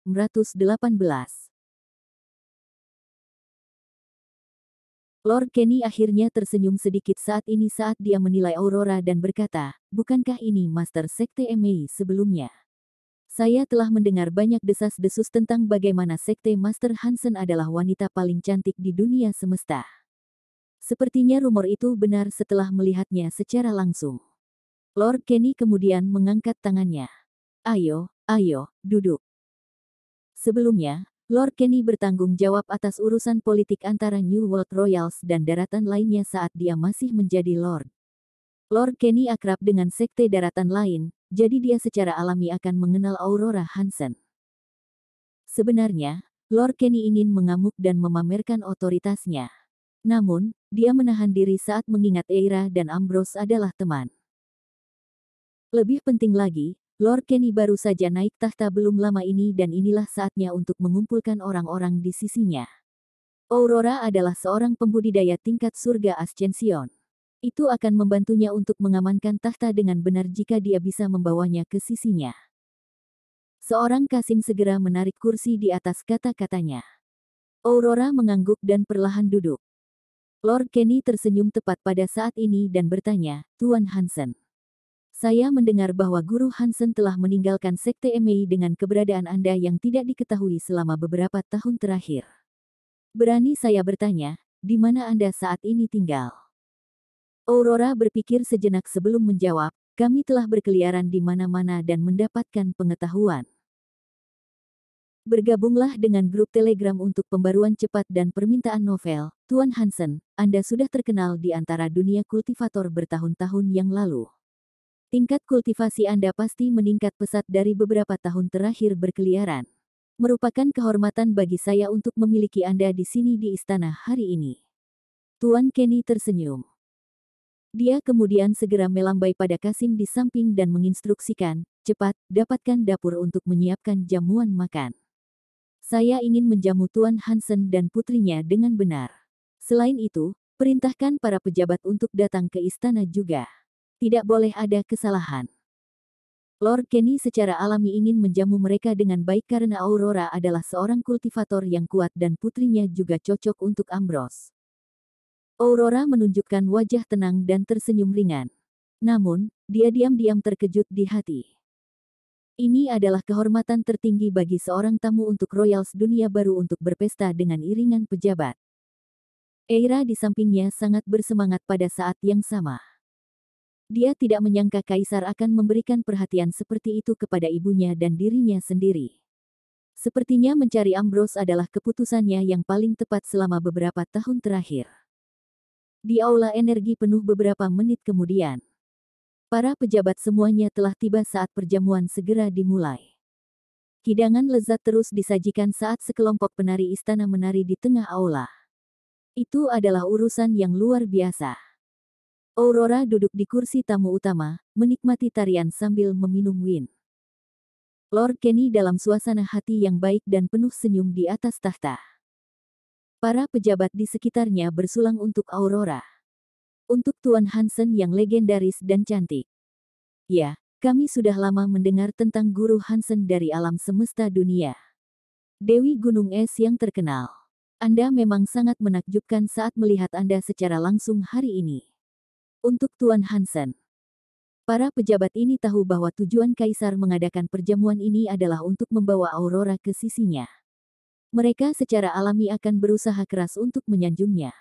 1918. Lord Kenny akhirnya tersenyum sedikit saat dia menilai Aurora dan berkata, bukankah ini Master Sekte Mei sebelumnya? Saya telah mendengar banyak desas-desus tentang bagaimana Sekte Master Hansen adalah wanita paling cantik di dunia semesta. Sepertinya rumor itu benar setelah melihatnya secara langsung. Lord Kenny kemudian mengangkat tangannya. Ayo, duduk. Sebelumnya, Lord Kenny bertanggung jawab atas urusan politik antara New World Royals dan daratan lainnya saat dia masih menjadi Lord. Lord Kenny akrab dengan sekte daratan lain, jadi dia secara alami akan mengenal Aurora Hansen. Sebenarnya, Lord Kenny ingin mengamuk dan memamerkan otoritasnya. Namun, dia menahan diri saat mengingat Eira dan Ambrose adalah teman. Lebih penting lagi, Lord Kenny baru saja naik tahta belum lama ini dan inilah saatnya untuk mengumpulkan orang-orang di sisinya. Aurora adalah seorang pembudidaya tingkat surga Ascension. Itu akan membantunya untuk mengamankan tahta dengan benar jika dia bisa membawanya ke sisinya. Seorang Kasim segera menarik kursi di atas kata-katanya. Aurora mengangguk dan perlahan duduk. Lord Kenny tersenyum tepat pada saat ini dan bertanya, Tuan Hansen. Saya mendengar bahwa Guru Hansen telah meninggalkan Sekte Mei dengan keberadaan Anda yang tidak diketahui selama beberapa tahun terakhir. Berani saya bertanya, di mana Anda saat ini tinggal? Aurora berpikir sejenak sebelum menjawab, kami telah berkeliaran di mana-mana dan mendapatkan pengetahuan. Bergabunglah dengan grup Telegram untuk pembaruan cepat dan permintaan novel, Tuan Hansen, Anda sudah terkenal di antara dunia kultivator bertahun-tahun yang lalu. Tingkat kultivasi Anda pasti meningkat pesat dari beberapa tahun terakhir berkeliaran. Merupakan kehormatan bagi saya untuk memiliki Anda di sini di istana hari ini. Tuan Kenny tersenyum. Dia kemudian segera melambai pada Kasim di samping dan menginstruksikan, cepat, dapatkan dapur untuk menyiapkan jamuan makan. Saya ingin menjamu Tuan Hansen dan putrinya dengan benar. Selain itu, perintahkan para pejabat untuk datang ke istana juga. Tidak boleh ada kesalahan. Lord Kenny secara alami ingin menjamu mereka dengan baik karena Aurora adalah seorang kultivator yang kuat dan putrinya juga cocok untuk Ambrose. Aurora menunjukkan wajah tenang dan tersenyum ringan. Namun, dia diam-diam terkejut di hati. Ini adalah kehormatan tertinggi bagi seorang tamu untuk Royals dunia baru untuk berpesta dengan iringan pejabat. Eira di sampingnya sangat bersemangat pada saat yang sama. Dia tidak menyangka Kaisar akan memberikan perhatian seperti itu kepada ibunya dan dirinya sendiri. Sepertinya mencari Ambrose adalah keputusannya yang paling tepat selama beberapa tahun terakhir. Di aula energi penuh beberapa menit kemudian. Para pejabat semuanya telah tiba saat perjamuan segera dimulai. Hidangan lezat terus disajikan saat sekelompok penari istana menari di tengah aula. Itu adalah urusan yang luar biasa. Aurora duduk di kursi tamu utama, menikmati tarian sambil meminum wine. Lord Kenny dalam suasana hati yang baik dan penuh senyum di atas tahta. Para pejabat di sekitarnya bersulang untuk Aurora. Untuk Tuan Hansen yang legendaris dan cantik. Ya, kami sudah lama mendengar tentang Guru Hansen dari alam semesta dunia. Dewi Gunung Es yang terkenal. Anda memang sangat menakjubkan saat melihat Anda secara langsung hari ini. Untuk Tuan Hansen. Para pejabat ini tahu bahwa tujuan Kaisar mengadakan perjamuan ini adalah untuk membawa Aurora ke sisinya. Mereka secara alami akan berusaha keras untuk menyanjungnya.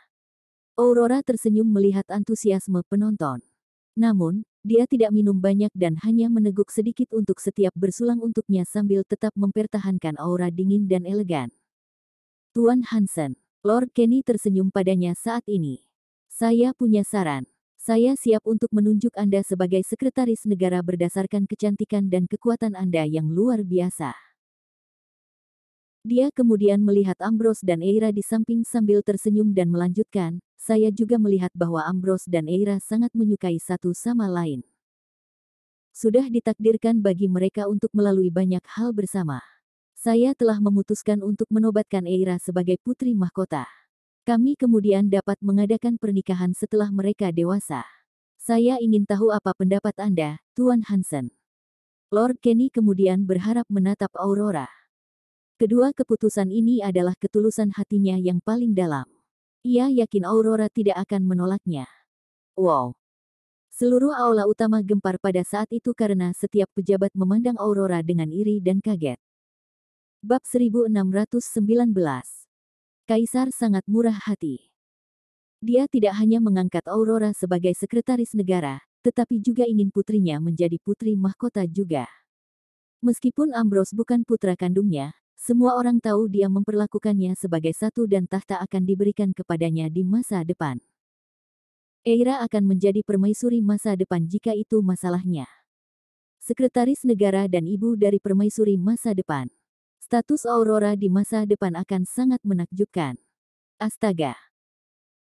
Aurora tersenyum melihat antusiasme penonton. Namun, dia tidak minum banyak dan hanya meneguk sedikit untuk setiap bersulang untuknya sambil tetap mempertahankan aura dingin dan elegan. Tuan Hansen, Lord Kenny tersenyum padanya saat ini. Saya punya saran. Saya siap untuk menunjuk Anda sebagai sekretaris negara berdasarkan kecantikan dan kekuatan Anda yang luar biasa. Dia kemudian melihat Ambrose dan Eira di samping sambil tersenyum dan melanjutkan, saya juga melihat bahwa Ambrose dan Eira sangat menyukai satu sama lain. Sudah ditakdirkan bagi mereka untuk melalui banyak hal bersama. Saya telah memutuskan untuk menobatkan Eira sebagai putri mahkota. Kami kemudian dapat mengadakan pernikahan setelah mereka dewasa. Saya ingin tahu apa pendapat Anda, Tuan Hansen. Lord Kenny kemudian berharap menatap Aurora. Kedua keputusan ini adalah ketulusan hatinya yang paling dalam. Ia yakin Aurora tidak akan menolaknya. Wow! Seluruh aula utama gempar pada saat itu karena setiap pejabat memandang Aurora dengan iri dan kaget. Bab 1619. Kaisar sangat murah hati. Dia tidak hanya mengangkat Aurora sebagai sekretaris negara, tetapi juga ingin putrinya menjadi putri mahkota juga. Meskipun Ambrose bukan putra kandungnya, semua orang tahu dia memperlakukannya sebagai satu dan tahta akan diberikan kepadanya di masa depan. Eira akan menjadi permaisuri masa depan jika itu masalahnya. Sekretaris negara dan ibu dari permaisuri masa depan. Status Aurora di masa depan akan sangat menakjubkan. Astaga!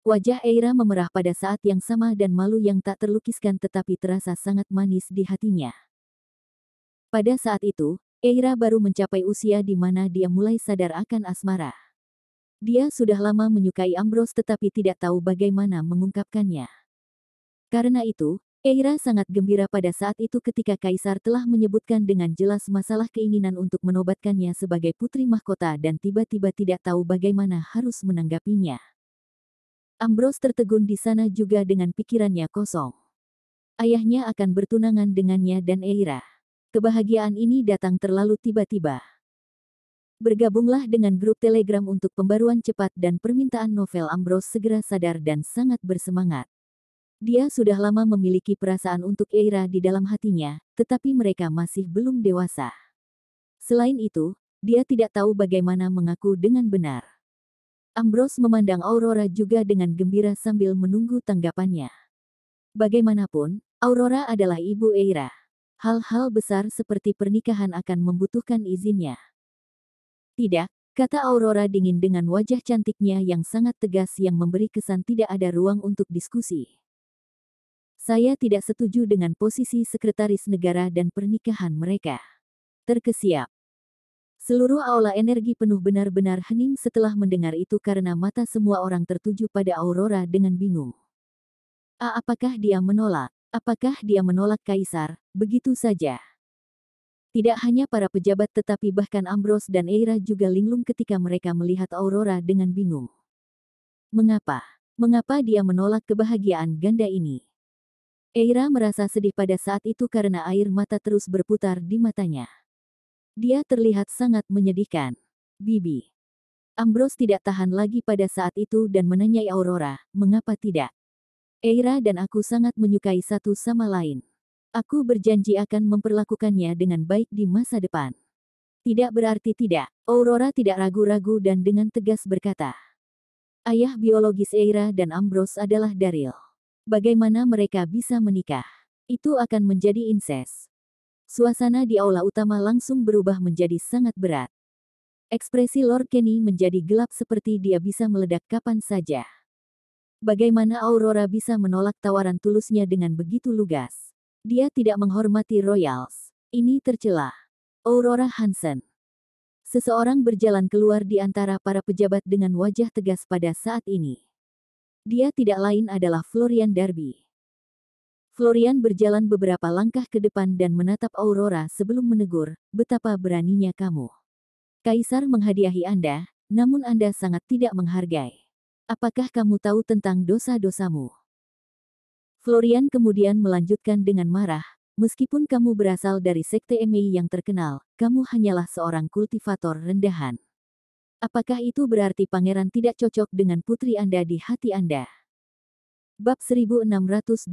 Wajah Eira memerah pada saat yang sama dan malu yang tak terlukiskan tetapi terasa sangat manis di hatinya. Pada saat itu, Eira baru mencapai usia di mana dia mulai sadar akan asmara. Dia sudah lama menyukai Ambrose tetapi tidak tahu bagaimana mengungkapkannya. Karena itu, Eira sangat gembira pada saat itu ketika Kaisar telah menyebutkan dengan jelas masalah keinginan untuk menobatkannya sebagai putri mahkota dan tiba-tiba tidak tahu bagaimana harus menanggapinya. Ambrose tertegun di sana juga dengan pikirannya kosong. Ayahnya akan bertunangan dengannya dan Eira. Kebahagiaan ini datang terlalu tiba-tiba. Bergabunglah dengan grup Telegram untuk pembaruan cepat dan permintaan novel. Ambrose segera sadar dan sangat bersemangat. Dia sudah lama memiliki perasaan untuk Eira di dalam hatinya, tetapi mereka masih belum dewasa. Selain itu, dia tidak tahu bagaimana mengaku dengan benar. Ambrose memandang Aurora juga dengan gembira sambil menunggu tanggapannya. Bagaimanapun, Aurora adalah ibu Eira. Hal-hal besar seperti pernikahan akan membutuhkan izinnya. Tidak, kata Aurora dingin dengan wajah cantiknya yang sangat tegas yang memberi kesan tidak ada ruang untuk diskusi. Saya tidak setuju dengan posisi sekretaris negara dan pernikahan mereka. Terkesiap. Seluruh aula energi penuh benar-benar hening setelah mendengar itu karena mata semua orang tertuju pada Aurora dengan bingung. Apakah dia menolak? Apakah dia menolak Kaisar, begitu saja? Tidak hanya para pejabat tetapi bahkan Ambrose dan Eira juga linglung ketika mereka melihat Aurora dengan bingung. Mengapa? Mengapa dia menolak kebahagiaan ganda ini? Eira merasa sedih pada saat itu karena air mata terus berputar di matanya. Dia terlihat sangat menyedihkan. Bibi. Ambrose tidak tahan lagi pada saat itu dan menanyai Aurora, mengapa tidak? Eira dan aku sangat menyukai satu sama lain. Aku berjanji akan memperlakukannya dengan baik di masa depan. Tidak berarti tidak. Aurora tidak ragu-ragu dan dengan tegas berkata. Ayah biologis Eira dan Ambrose adalah Daryl. Bagaimana mereka bisa menikah? Itu akan menjadi incest. Suasana di aula utama langsung berubah menjadi sangat berat. Ekspresi Lord Kenny menjadi gelap seperti dia bisa meledak kapan saja. Bagaimana Aurora bisa menolak tawaran tulusnya dengan begitu lugas? Dia tidak menghormati Royals. Ini tercela. Aurora Hansen. Seseorang berjalan keluar di antara para pejabat dengan wajah tegas pada saat ini. Dia tidak lain adalah Florian Darby. Florian berjalan beberapa langkah ke depan dan menatap Aurora sebelum menegur, betapa beraninya kamu. Kaisar menghadiahi Anda, namun Anda sangat tidak menghargai. Apakah kamu tahu tentang dosa-dosamu? Florian kemudian melanjutkan dengan marah, meskipun kamu berasal dari sekte MI yang terkenal, kamu hanyalah seorang kultivator rendahan. Apakah itu berarti pangeran tidak cocok dengan putri Anda di hati Anda? Bab 1620.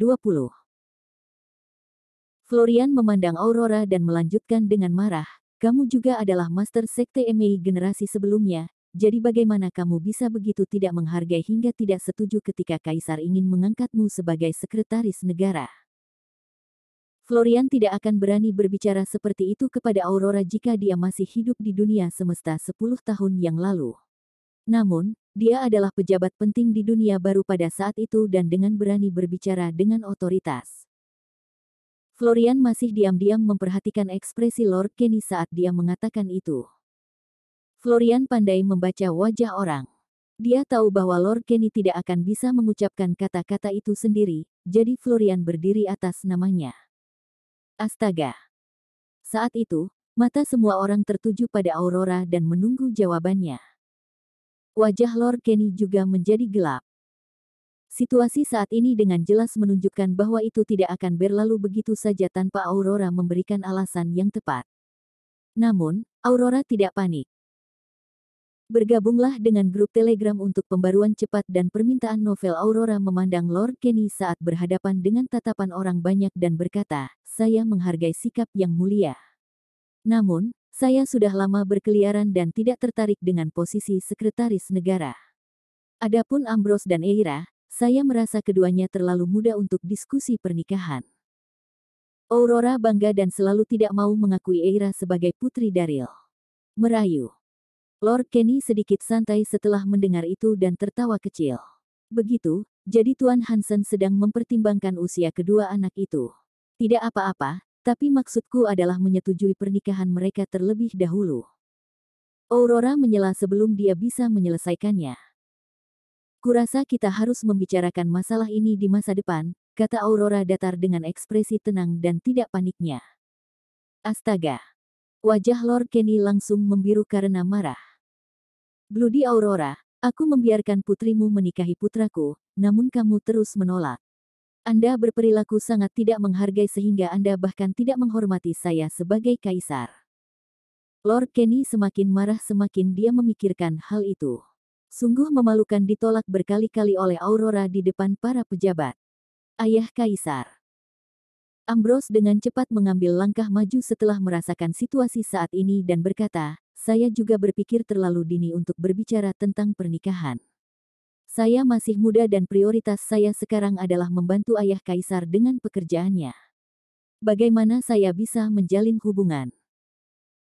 Florian memandang Aurora dan melanjutkan dengan marah, kamu juga adalah master sekte MI generasi sebelumnya, jadi bagaimana kamu bisa begitu tidak menghargai hingga tidak setuju ketika Kaisar ingin mengangkatmu sebagai sekretaris negara? Florian tidak akan berani berbicara seperti itu kepada Aurora jika dia masih hidup di dunia semesta 10 tahun yang lalu. Namun, dia adalah pejabat penting di dunia baru pada saat itu dan dengan berani berbicara dengan otoritas. Florian masih diam-diam memperhatikan ekspresi Lord Kenny saat dia mengatakan itu. Florian pandai membaca wajah orang. Dia tahu bahwa Lord Kenny tidak akan bisa mengucapkan kata-kata itu sendiri, jadi Florian berdiri atas namanya. Astaga! Saat itu, Mata semua orang tertuju pada Aurora dan menunggu jawabannya. Wajah Lord Kenny juga menjadi gelap. Situasi saat ini dengan jelas menunjukkan bahwa itu tidak akan berlalu begitu saja tanpa Aurora memberikan alasan yang tepat. Namun, Aurora tidak panik. Bergabunglah dengan grup Telegram untuk pembaruan cepat dan permintaan novel. Aurora memandang Lord Kenny saat berhadapan dengan tatapan orang banyak dan berkata, "Saya menghargai sikap yang mulia. Namun, saya sudah lama berkeliaran dan tidak tertarik dengan posisi sekretaris negara. Adapun Ambrose dan Eira, saya merasa keduanya terlalu muda untuk diskusi pernikahan." Aurora bangga dan selalu tidak mau mengakui Eira sebagai putri Daryl. Merayu. Lord Kenny sedikit santai setelah mendengar itu dan tertawa kecil. Begitu, jadi Tuan Hansen sedang mempertimbangkan usia kedua anak itu. Tidak apa-apa, tapi maksudku adalah menyetujui pernikahan mereka terlebih dahulu. Aurora menyela sebelum dia bisa menyelesaikannya. "Kurasa kita harus membicarakan masalah ini di masa depan," kata Aurora datar dengan ekspresi tenang dan tidak paniknya. Astaga. Wajah Lord Kenny langsung membiru karena marah. "Bloody Aurora, aku membiarkan putrimu menikahi putraku, namun kamu terus menolak. Anda berperilaku sangat tidak menghargai sehingga Anda bahkan tidak menghormati saya sebagai kaisar." Lord Kenny semakin marah semakin dia memikirkan hal itu. Sungguh memalukan ditolak berkali-kali oleh Aurora di depan para pejabat. Ayah kaisar. Ambrose dengan cepat mengambil langkah maju setelah merasakan situasi saat ini dan berkata, "Saya juga berpikir terlalu dini untuk berbicara tentang pernikahan. Saya masih muda dan prioritas saya sekarang adalah membantu ayah kaisar dengan pekerjaannya. Bagaimana saya bisa menjalin hubungan?"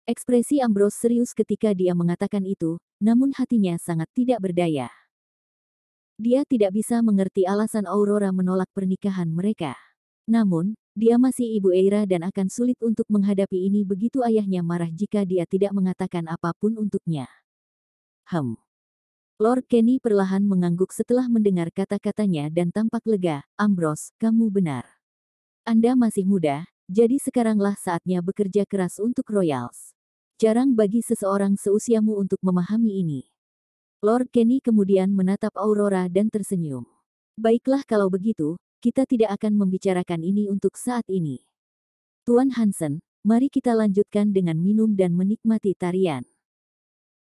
Ekspresi Ambrose serius ketika dia mengatakan itu, namun hatinya sangat tidak berdaya. Dia tidak bisa mengerti alasan Aurora menolak pernikahan mereka. Namun, dia masih ibu Eira dan akan sulit untuk menghadapi ini begitu ayahnya marah jika dia tidak mengatakan apapun untuknya. Lord Kenny perlahan mengangguk setelah mendengar kata-katanya dan tampak lega. "Ambrose, kamu benar. Anda masih muda, jadi sekaranglah saatnya bekerja keras untuk Royals. Jarang bagi seseorang seusiamu untuk memahami ini." Lord Kenny kemudian menatap Aurora dan tersenyum. "Baiklah kalau begitu, kita tidak akan membicarakan ini untuk saat ini. Tuan Hansen, mari kita lanjutkan dengan minum dan menikmati tarian."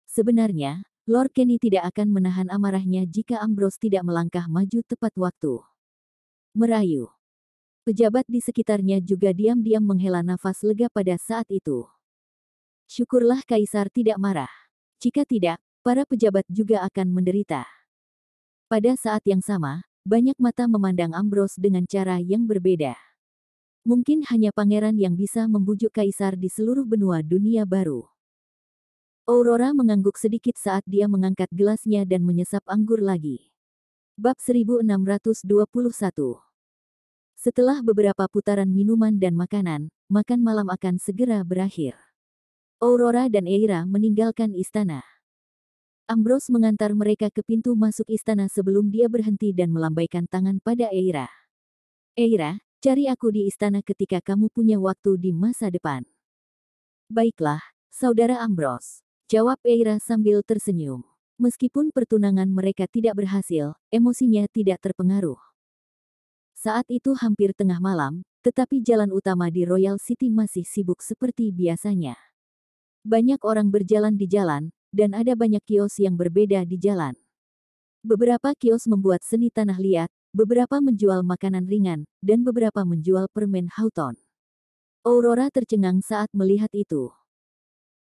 Sebenarnya, Lord Kenny tidak akan menahan amarahnya jika Ambrose tidak melangkah maju tepat waktu. Merayu. Pejabat di sekitarnya juga diam-diam menghela nafas lega pada saat itu. Syukurlah kaisar tidak marah. Jika tidak, para pejabat juga akan menderita. Pada saat yang sama, banyak mata memandang Ambrose dengan cara yang berbeda. Mungkin hanya pangeran yang bisa membujuk kaisar di seluruh benua dunia baru. Aurora mengangguk sedikit saat dia mengangkat gelasnya dan menyesap anggur lagi. Bab 1621. Setelah beberapa putaran minuman dan makanan, makan malam akan segera berakhir. Aurora dan Eira meninggalkan istana. Ambrose mengantar mereka ke pintu masuk istana sebelum dia berhenti dan melambaikan tangan pada Eira. "Eira, cari aku di istana ketika kamu punya waktu di masa depan." "Baiklah, Saudara Ambrose," jawab Eira sambil tersenyum. Meskipun pertunangan mereka tidak berhasil, emosinya tidak terpengaruh. Saat itu hampir tengah malam, tetapi jalan utama di Royal City masih sibuk seperti biasanya. Banyak orang berjalan di jalan, dan ada banyak kios yang berbeda di jalan. Beberapa kios membuat seni tanah liat, beberapa menjual makanan ringan, dan beberapa menjual permen Houghton. Aurora tercengang saat melihat itu.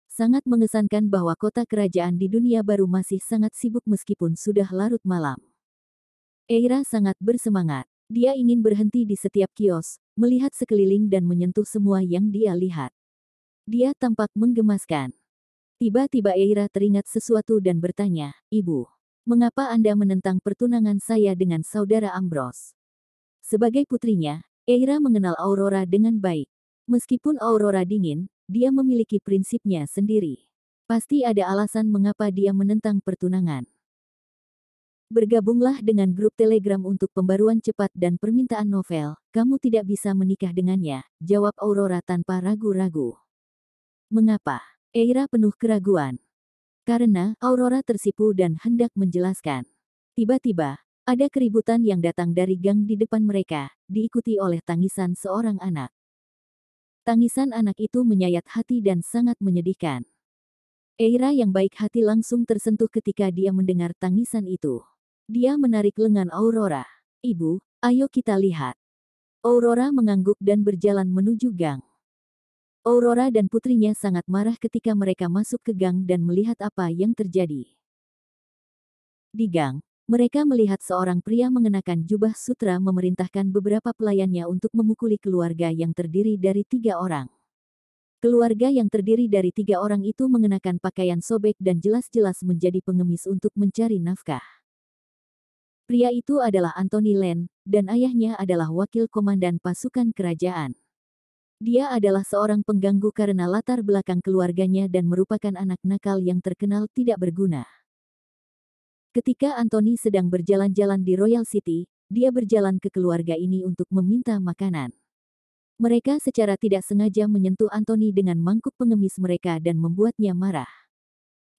Sangat mengesankan bahwa kota kerajaan di dunia baru masih sangat sibuk meskipun sudah larut malam. Eira sangat bersemangat. Dia ingin berhenti di setiap kios, melihat sekeliling dan menyentuh semua yang dia lihat. Dia tampak menggemaskan. Tiba-tiba Eira teringat sesuatu dan bertanya, "Ibu, mengapa Anda menentang pertunangan saya dengan Saudara Ambrose?" Sebagai putrinya, Eira mengenal Aurora dengan baik. Meskipun Aurora dingin, dia memiliki prinsipnya sendiri. Pasti ada alasan mengapa dia menentang pertunangan. Bergabunglah dengan grup Telegram untuk pembaruan cepat dan permintaan novel. "Kamu tidak bisa menikah dengannya," jawab Aurora tanpa ragu-ragu. Mengapa? Eira penuh keraguan. Karena Aurora tersipu dan hendak menjelaskan. Tiba-tiba, ada keributan yang datang dari gang di depan mereka, diikuti oleh tangisan seorang anak. Tangisan anak itu menyayat hati dan sangat menyedihkan. Eira yang baik hati langsung tersentuh ketika dia mendengar tangisan itu. Dia menarik lengan Aurora. "Ibu, ayo kita lihat." Aurora mengangguk dan berjalan menuju gang. Aurora dan putrinya sangat marah ketika mereka masuk ke gang dan melihat apa yang terjadi. Di gang, mereka melihat seorang pria mengenakan jubah sutra memerintahkan beberapa pelayannya untuk memukuli keluarga yang terdiri dari 3 orang. Keluarga yang terdiri dari 3 orang itu mengenakan pakaian sobek dan jelas-jelas menjadi pengemis untuk mencari nafkah. Pria itu adalah Anthony Len, dan ayahnya adalah wakil komandan pasukan kerajaan. Dia adalah seorang pengganggu karena latar belakang keluarganya dan merupakan anak nakal yang terkenal tidak berguna. Ketika Anthony sedang berjalan-jalan di Royal City, dia berjalan ke keluarga ini untuk meminta makanan. Mereka secara tidak sengaja menyentuh Anthony dengan mangkuk pengemis mereka dan membuatnya marah.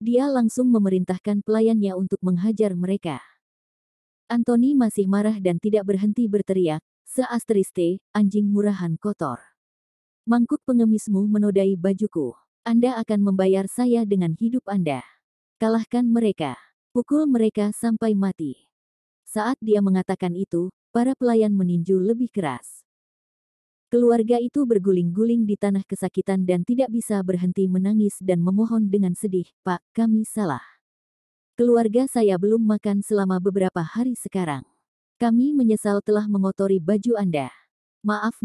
Dia langsung memerintahkan pelayannya untuk menghajar mereka. Anthony masih marah dan tidak berhenti berteriak, "Se-asteriste, anjing murahan kotor. Mangkuk pengemismu menodai bajuku. Anda akan membayar saya dengan hidup Anda. Kalahkan mereka. Pukul mereka sampai mati." Saat dia mengatakan itu, para pelayan meninju lebih keras. Keluarga itu berguling-guling di tanah kesakitan dan tidak bisa berhenti menangis dan memohon dengan sedih, "Pak, kami salah. Keluarga saya belum makan selama beberapa hari sekarang. Kami menyesal telah mengotori baju Anda. Maaf."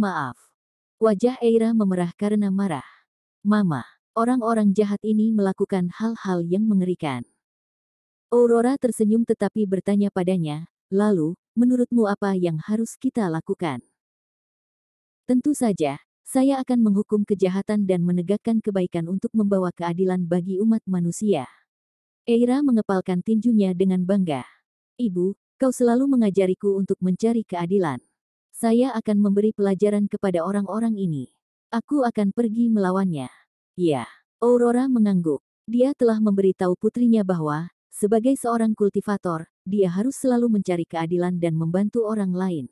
Wajah Eira memerah karena marah. "Mama, orang-orang jahat ini melakukan hal-hal yang mengerikan." Aurora tersenyum tetapi bertanya padanya, "Lalu, menurutmu apa yang harus kita lakukan?" "Tentu saja, saya akan menghukum kejahatan dan menegakkan kebaikan untuk membawa keadilan bagi umat manusia." Eira mengepalkan tinjunya dengan bangga. "Ibu, kau selalu mengajariku untuk mencari keadilan. Saya akan memberi pelajaran kepada orang-orang ini. Aku akan pergi melawannya." "Ya." Aurora mengangguk. Dia telah memberitahu putrinya bahwa, sebagai seorang kultivator, dia harus selalu mencari keadilan dan membantu orang lain.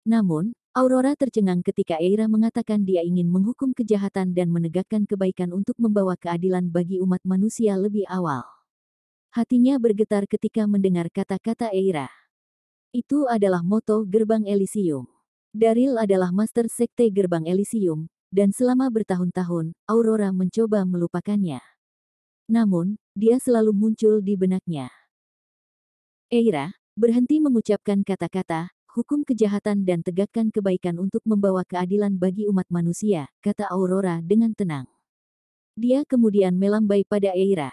Namun, Aurora tercengang ketika Eira mengatakan dia ingin menghukum kejahatan dan menegakkan kebaikan untuk membawa keadilan bagi umat manusia lebih awal. Hatinya bergetar ketika mendengar kata-kata Eira. Itu adalah moto Gerbang Elysium. Daryl adalah master sekte Gerbang Elysium, dan selama bertahun-tahun, Aurora mencoba melupakannya. Namun, dia selalu muncul di benaknya. Eira, berhenti mengucapkan kata-kata, "Hukum kejahatan dan tegakkan kebaikan untuk membawa keadilan bagi umat manusia," kata Aurora dengan tenang. Dia kemudian melambai pada Eira.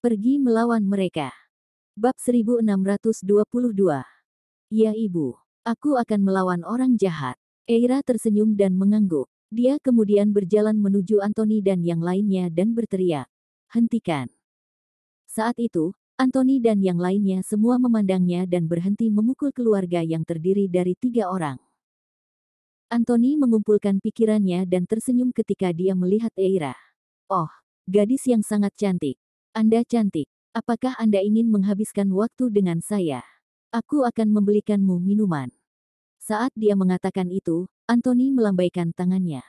"Pergi melawan mereka." Bab 1622. "Ya Ibu, aku akan melawan orang jahat." Eira tersenyum dan mengangguk. Dia kemudian berjalan menuju Anthony dan yang lainnya dan berteriak, "Hentikan." Saat itu, Anthony dan yang lainnya semua memandangnya dan berhenti memukul keluarga yang terdiri dari 3 orang. Anthony mengumpulkan pikirannya dan tersenyum ketika dia melihat Eira. "Oh, gadis yang sangat cantik. Anda cantik. Apakah Anda ingin menghabiskan waktu dengan saya? Aku akan membelikanmu minuman." Saat dia mengatakan itu, Anthony melambaikan tangannya.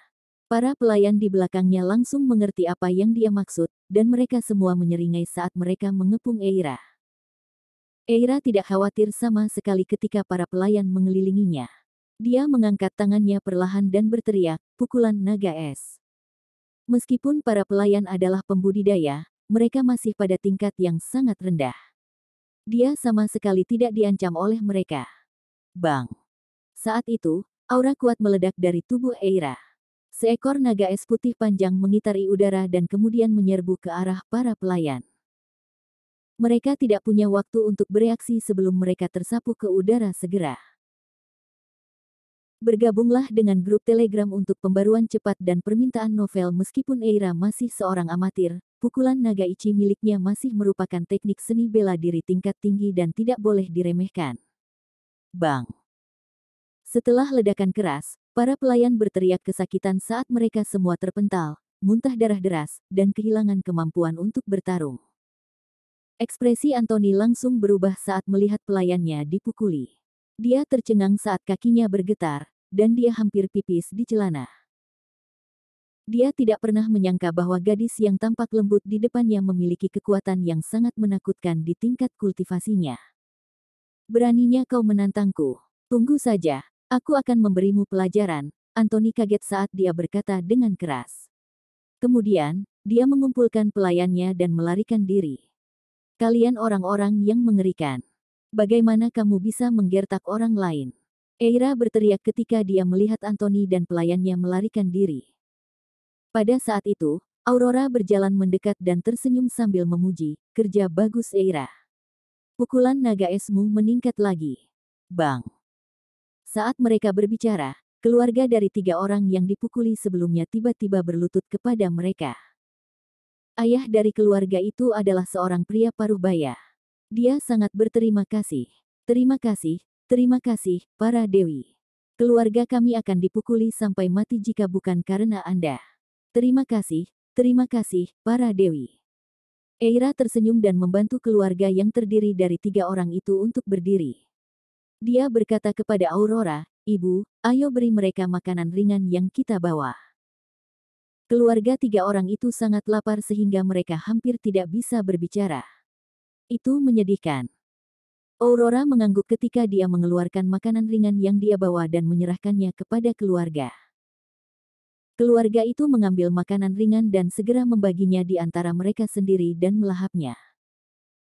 Para pelayan di belakangnya langsung mengerti apa yang dia maksud, dan mereka semua menyeringai saat mereka mengepung Eira. Eira tidak khawatir sama sekali ketika para pelayan mengelilinginya. Dia mengangkat tangannya perlahan dan berteriak, "Pukulan naga es." Meskipun para pelayan adalah pembudidaya, mereka masih pada tingkat yang sangat rendah. Dia sama sekali tidak diancam oleh mereka. Bang! Saat itu, aura kuat meledak dari tubuh Eira. Seekor naga es putih panjang mengitari udara dan kemudian menyerbu ke arah para pelayan. Mereka tidak punya waktu untuk bereaksi sebelum mereka tersapu ke udara segera. Bergabunglah dengan grup Telegram untuk pembaruan cepat dan permintaan novel. Meskipun Eira masih seorang amatir, pukulan naga ichi miliknya masih merupakan teknik seni bela diri tingkat tinggi dan tidak boleh diremehkan. Bang! Setelah ledakan keras, para pelayan berteriak kesakitan saat mereka semua terpental, muntah darah deras, dan kehilangan kemampuan untuk bertarung. Ekspresi Anthony langsung berubah saat melihat pelayannya dipukuli. Dia tercengang saat kakinya bergetar, dan dia hampir pipis di celana. Dia tidak pernah menyangka bahwa gadis yang tampak lembut di depannya memiliki kekuatan yang sangat menakutkan di tingkat kultivasinya. Beraninya kau menantangku. Tunggu saja, aku akan memberimu pelajaran. Anthony kaget saat dia berkata dengan keras. Kemudian, dia mengumpulkan pelayannya dan melarikan diri. Kalian orang-orang yang mengerikan. Bagaimana kamu bisa menggertak orang lain? Eira berteriak ketika dia melihat Anthony dan pelayannya melarikan diri. Pada saat itu, Aurora berjalan mendekat dan tersenyum sambil memuji, kerja bagus Eira. Pukulan naga esmu meningkat lagi. Bang! Saat mereka berbicara, keluarga dari 3 orang yang dipukuli sebelumnya tiba-tiba berlutut kepada mereka. Ayah dari keluarga itu adalah seorang pria paruh-baya. Dia sangat berterima kasih. Terima kasih, para dewi. Keluarga kami akan dipukuli sampai mati jika bukan karena Anda. Terima kasih, para dewi. Eira tersenyum dan membantu keluarga yang terdiri dari 3 orang itu untuk berdiri. Dia berkata kepada Aurora, Ibu, ayo beri mereka makanan ringan yang kita bawa. Keluarga 3 orang itu sangat lapar sehingga mereka hampir tidak bisa berbicara. Itu menyedihkan. Aurora mengangguk ketika dia mengeluarkan makanan ringan yang dia bawa dan menyerahkannya kepada keluarga. Keluarga itu mengambil makanan ringan dan segera membaginya di antara mereka sendiri dan melahapnya.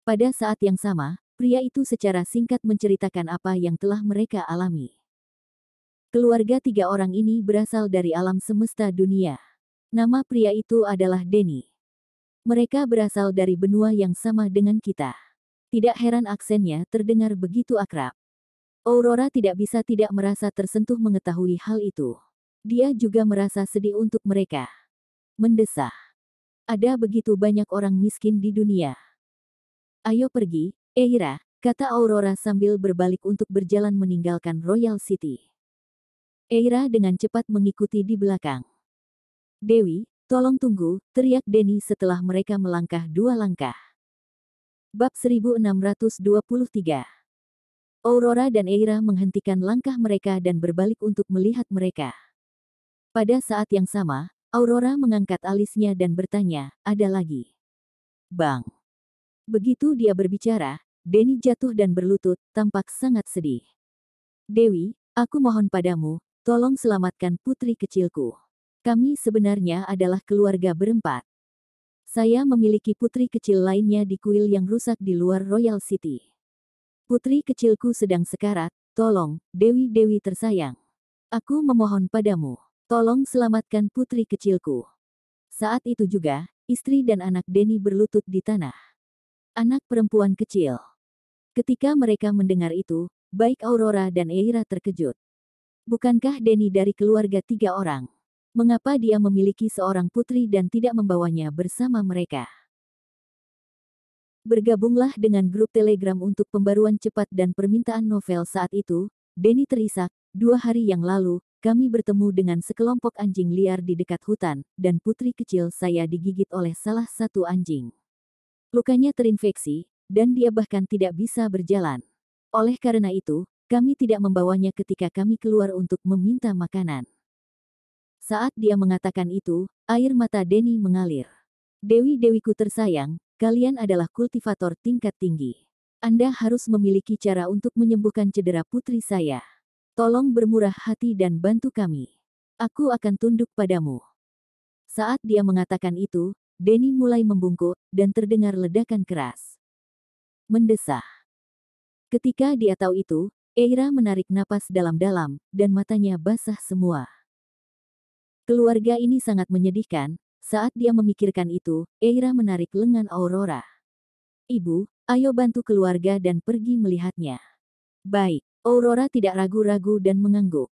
Pada saat yang sama, pria itu secara singkat menceritakan apa yang telah mereka alami. Keluarga 3 orang ini berasal dari alam semesta dunia. Nama pria itu adalah Denny. Mereka berasal dari benua yang sama dengan kita. Tidak heran aksennya terdengar begitu akrab. Aurora tidak bisa tidak merasa tersentuh mengetahui hal itu. Dia juga merasa sedih untuk mereka. Mendesah. Ada begitu banyak orang miskin di dunia. Ayo pergi, Eira, kata Aurora sambil berbalik untuk berjalan meninggalkan Royal City. Eira dengan cepat mengikuti di belakang. Dewi, tolong tunggu, teriak Denny setelah mereka melangkah 2 langkah. Bab 1623. Aurora dan Eira menghentikan langkah mereka dan berbalik untuk melihat mereka. Pada saat yang sama, Aurora mengangkat alisnya dan bertanya, ada lagi? Bang! Begitu dia berbicara, Denny jatuh dan berlutut, tampak sangat sedih. Dewi, aku mohon padamu, tolong selamatkan putri kecilku. Kami sebenarnya adalah keluarga berempat. Saya memiliki putri kecil lainnya di kuil yang rusak di luar Royal City. Putri kecilku sedang sekarat, tolong, dewi-dewi tersayang. Aku memohon padamu, tolong selamatkan putri kecilku. Saat itu juga, istri dan anak Denny berlutut di tanah. Anak perempuan kecil. Ketika mereka mendengar itu, baik Aurora dan Eira terkejut. Bukankah Denny dari keluarga 3 orang? Mengapa dia memiliki seorang putri dan tidak membawanya bersama mereka? Bergabunglah dengan grup Telegram untuk pembaruan cepat dan permintaan novel saat itu. Denny terisak, 2 hari yang lalu, kami bertemu dengan sekelompok anjing liar di dekat hutan, dan putri kecil saya digigit oleh salah satu anjing. Lukanya terinfeksi, dan dia bahkan tidak bisa berjalan. Oleh karena itu, kami tidak membawanya ketika kami keluar untuk meminta makanan. Saat dia mengatakan itu, air mata Denny mengalir. Dewi-dewiku tersayang, kalian adalah kultivator tingkat tinggi. Anda harus memiliki cara untuk menyembuhkan cedera putri saya. Tolong bermurah hati dan bantu kami. Aku akan tunduk padamu. Saat dia mengatakan itu, Denny mulai membungkuk, dan terdengar ledakan keras. Mendesah. Ketika dia tahu itu, Eira menarik napas dalam-dalam, dan matanya basah semua. Keluarga ini sangat menyedihkan. Saat dia memikirkan itu, Eira menarik lengan Aurora. Ibu, ayo bantu keluarga dan pergi melihatnya. Baik, Aurora tidak ragu-ragu dan mengangguk.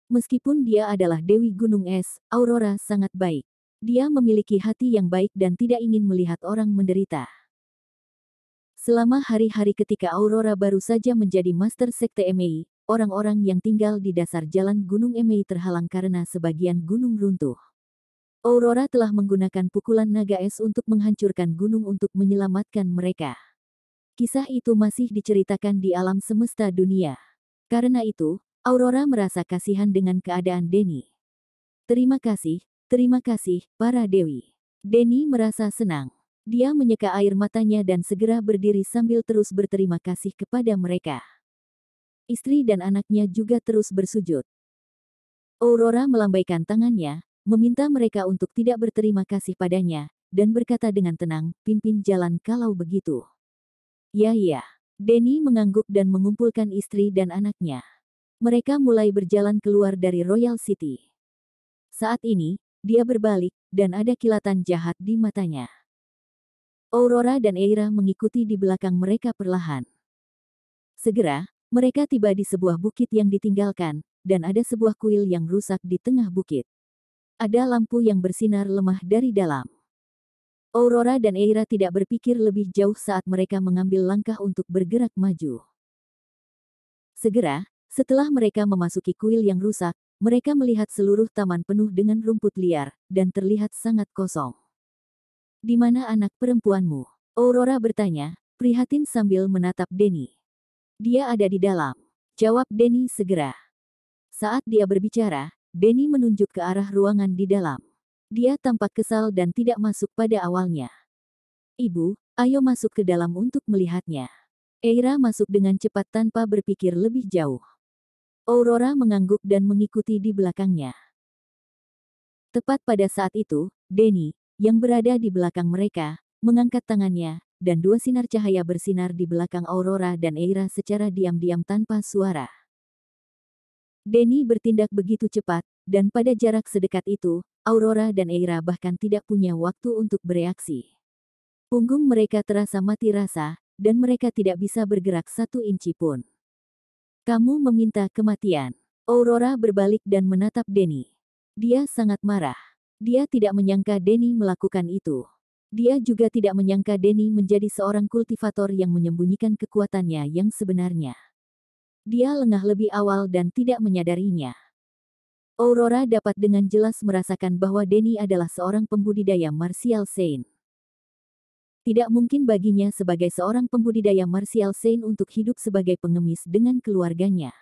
Meskipun dia adalah Dewi Gunung Es, Aurora sangat baik. Dia memiliki hati yang baik dan tidak ingin melihat orang menderita. Selama hari-hari ketika Aurora baru saja menjadi Master Sekte Emei, orang-orang yang tinggal di dasar jalan Gunung Emei terhalang karena sebagian gunung runtuh. Aurora telah menggunakan pukulan naga es untuk menghancurkan gunung untuk menyelamatkan mereka. Kisah itu masih diceritakan di alam semesta dunia. Karena itu, Aurora merasa kasihan dengan keadaan Denny. Terima kasih, para dewi. Denny merasa senang. Dia menyeka air matanya dan segera berdiri sambil terus berterima kasih kepada mereka. Istri dan anaknya juga terus bersujud. Aurora melambaikan tangannya, meminta mereka untuk tidak berterima kasih padanya, dan berkata dengan tenang, pimpin jalan kalau begitu. Ya. Denny mengangguk dan mengumpulkan istri dan anaknya. Mereka mulai berjalan keluar dari Royal City. Saat ini, dia berbalik, dan ada kilatan jahat di matanya. Aurora dan Eira mengikuti di belakang mereka perlahan. Segera, mereka tiba di sebuah bukit yang ditinggalkan, dan ada sebuah kuil yang rusak di tengah bukit. Ada lampu yang bersinar lemah dari dalam. Aurora dan Eira tidak berpikir lebih jauh saat mereka mengambil langkah untuk bergerak maju. Segera, setelah mereka memasuki kuil yang rusak, mereka melihat seluruh taman penuh dengan rumput liar, dan terlihat sangat kosong. Di mana anak perempuanmu? Aurora bertanya, prihatin sambil menatap Denny. Dia ada di dalam. Jawab Denny segera. Saat dia berbicara, Denny menunjuk ke arah ruangan di dalam. Dia tampak kesal dan tidak masuk pada awalnya. Ibu, ayo masuk ke dalam untuk melihatnya. Eira masuk dengan cepat tanpa berpikir lebih jauh. Aurora mengangguk dan mengikuti di belakangnya. Tepat pada saat itu, Denny, yang berada di belakang mereka, mengangkat tangannya, dan dua sinar cahaya bersinar di belakang Aurora dan Eira secara diam-diam tanpa suara. Denny bertindak begitu cepat, dan pada jarak sedekat itu, Aurora dan Eira bahkan tidak punya waktu untuk bereaksi. Punggung mereka terasa mati rasa, dan mereka tidak bisa bergerak satu inci pun. Kamu meminta kematian. Aurora berbalik dan menatap Denny. Dia sangat marah. Dia tidak menyangka Denny melakukan itu. Dia juga tidak menyangka Denny menjadi seorang kultivator yang menyembunyikan kekuatannya yang sebenarnya. Dia lengah lebih awal dan tidak menyadarinya. Aurora dapat dengan jelas merasakan bahwa Denny adalah seorang pembudidaya martial saint. Tidak mungkin baginya sebagai seorang pembudidaya martial saint untuk hidup sebagai pengemis dengan keluarganya.